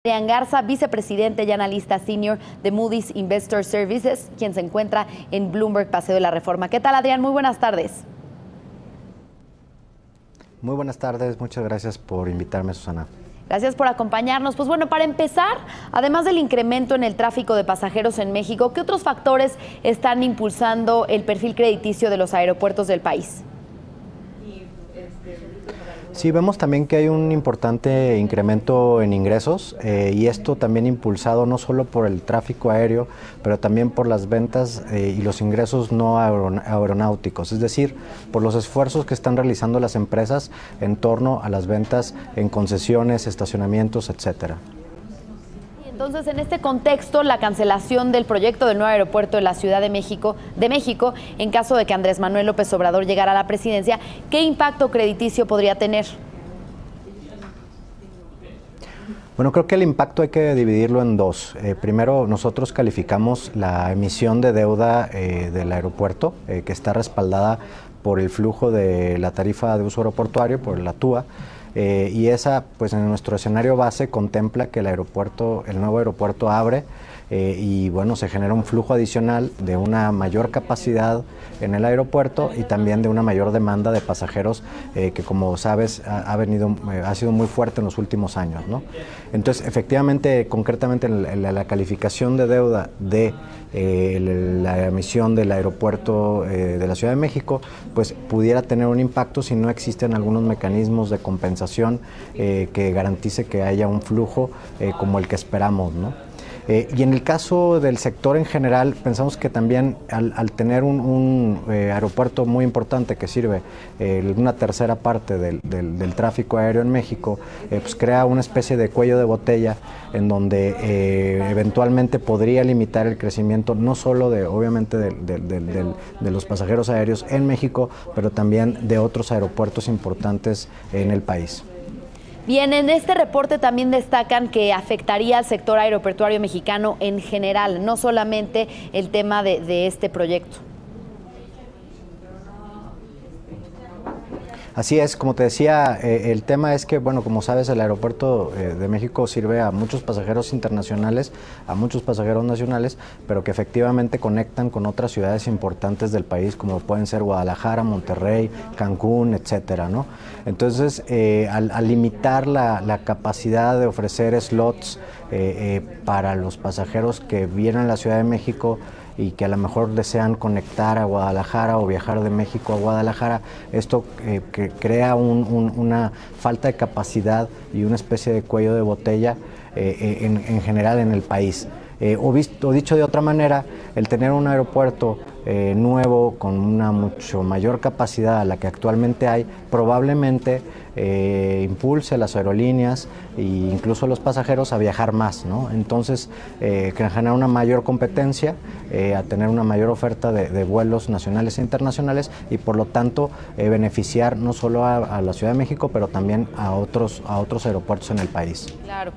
Adrián Garza, vicepresidente y analista senior de Moody's Investor Services, quien se encuentra en Bloomberg Paseo de la Reforma. ¿Qué tal, Adrián? Muy buenas tardes. Muy buenas tardes, muchas gracias por invitarme, Susana. Gracias por acompañarnos. Pues bueno, para empezar, además del incremento en el tráfico de pasajeros en México, ¿qué otros factores están impulsando el perfil crediticio de los aeropuertos del país? Sí, vemos también que hay un importante incremento en ingresos y esto también impulsado no solo por el tráfico aéreo, pero también por las ventas y los ingresos no aeronáuticos, es decir, por los esfuerzos que están realizando las empresas en torno a las ventas en concesiones, estacionamientos, etcétera. Entonces, en este contexto, la cancelación del proyecto del nuevo aeropuerto de la Ciudad de México, en caso de que Andrés Manuel López Obrador llegara a la presidencia, ¿qué impacto crediticio podría tener? Bueno, creo que el impacto hay que dividirlo en dos. Primero, nosotros calificamos la emisión de deuda del aeropuerto, que está respaldada por el flujo de la tarifa de uso aeroportuario, por la TUA, y esa, pues en nuestro escenario base, contempla que el nuevo aeropuerto abre y bueno, se genera un flujo adicional de una mayor capacidad en el aeropuerto y también de una mayor demanda de pasajeros que, como sabes, ha sido muy fuerte en los últimos años, ¿no? Entonces, efectivamente, concretamente la calificación de deuda de la emisión del aeropuerto de la Ciudad de México, pues pudiera tener un impacto si no existen algunos mecanismos de compensación que garantice que haya un flujo como el que esperamos, ¿no? Y en el caso del sector en general, pensamos que también al tener un aeropuerto muy importante que sirve una tercera parte del tráfico aéreo en México, pues crea una especie de cuello de botella en donde eventualmente podría limitar el crecimiento no solo obviamente de los pasajeros aéreos en México, pero también de otros aeropuertos importantes en el país. Bien, en este reporte también destacan que afectaría al sector aeroportuario mexicano en general, no solamente el tema de este proyecto. Así es, como te decía, el tema es que, bueno, como sabes, el aeropuerto de México sirve a muchos pasajeros internacionales, a muchos pasajeros nacionales, pero que efectivamente conectan con otras ciudades importantes del país, como pueden ser Guadalajara, Monterrey, Cancún, etcétera, ¿no? Entonces, al limitar la capacidad de ofrecer slots para los pasajeros que vienen a la Ciudad de México y que a lo mejor desean conectar a Guadalajara o viajar de México a Guadalajara, esto que crea una falta de capacidad y una especie de cuello de botella en general en el país. O dicho de otra manera, el tener un aeropuerto nuevo con una mucho mayor capacidad a la que actualmente hay, probablemente impulse a las aerolíneas e incluso a los pasajeros a viajar más, ¿no? Entonces, genera una mayor competencia, a tener una mayor oferta de vuelos nacionales e internacionales y por lo tanto beneficiar no solo a la Ciudad de México, pero también a otros aeropuertos en el país. Claro.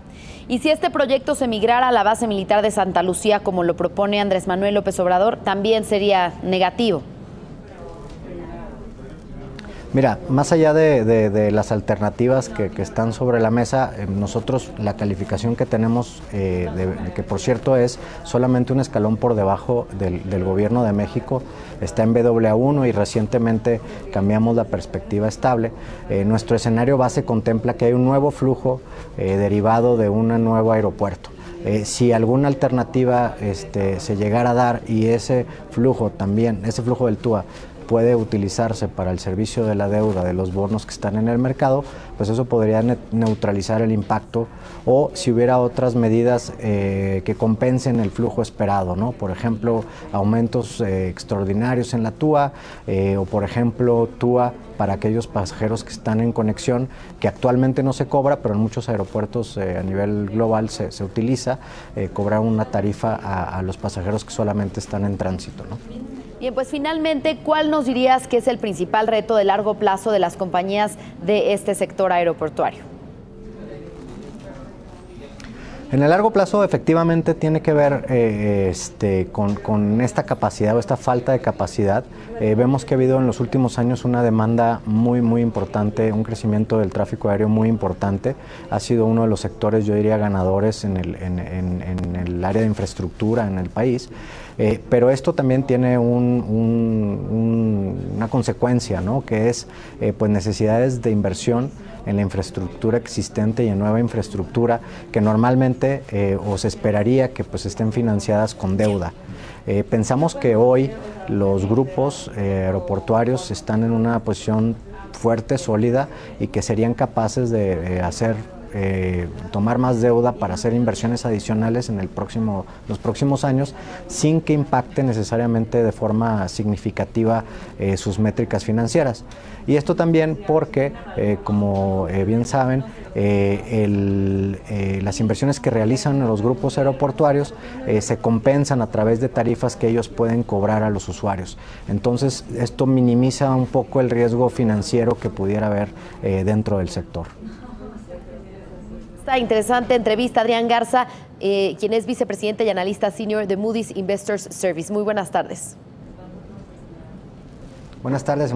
Y si este proyecto se migrara a la base militar de Santa Lucía, como lo propone Andrés Manuel López Obrador, también sería negativo. Mira, más allá de las alternativas que están sobre la mesa, nosotros la calificación que tenemos, que por cierto es solamente un escalón por debajo del gobierno de México, está en Baa1 y recientemente cambiamos la perspectiva estable. Nuestro escenario base contempla que hay un nuevo flujo derivado de un nuevo aeropuerto. Si alguna alternativa se llegara a dar y ese flujo del TUA puede utilizarse para el servicio de la deuda de los bonos que están en el mercado, pues eso podría neutralizar el impacto, o si hubiera otras medidas que compensen el flujo esperado, ¿no? Por ejemplo, aumentos extraordinarios en la TUA, o por ejemplo, TUA para aquellos pasajeros que están en conexión, que actualmente no se cobra, pero en muchos aeropuertos a nivel global se utiliza, cobrar una tarifa a los pasajeros que solamente están en tránsito, ¿no? Bien, pues finalmente, ¿cuál nos dirías que es el principal reto de largo plazo de las compañías de este sector aeroportuario? En el largo plazo efectivamente tiene que ver con esta capacidad o esta falta de capacidad. Vemos que ha habido en los últimos años una demanda muy importante, un crecimiento del tráfico aéreo muy importante. Ha sido uno de los sectores, yo diría, ganadores en el área de infraestructura en el país. Pero esto también tiene una consecuencia, ¿no? Que es pues necesidades de inversión en la infraestructura existente y en nueva infraestructura que normalmente o se esperaría que pues estén financiadas con deuda. Pensamos que hoy los grupos aeroportuarios están en una posición fuerte, sólida y que serían capaces de tomar más deuda para hacer inversiones adicionales en los próximos años sin que impacte necesariamente de forma significativa sus métricas financieras. Y esto también porque, como bien saben, las inversiones que realizan los grupos aeroportuarios se compensan a través de tarifas que ellos pueden cobrar a los usuarios. Entonces, esto minimiza un poco el riesgo financiero que pudiera haber dentro del sector. Esta interesante entrevista, Adrián Garza, quien es vicepresidente y analista senior de Moody's Investors Service. Muy buenas tardes. Buenas tardes.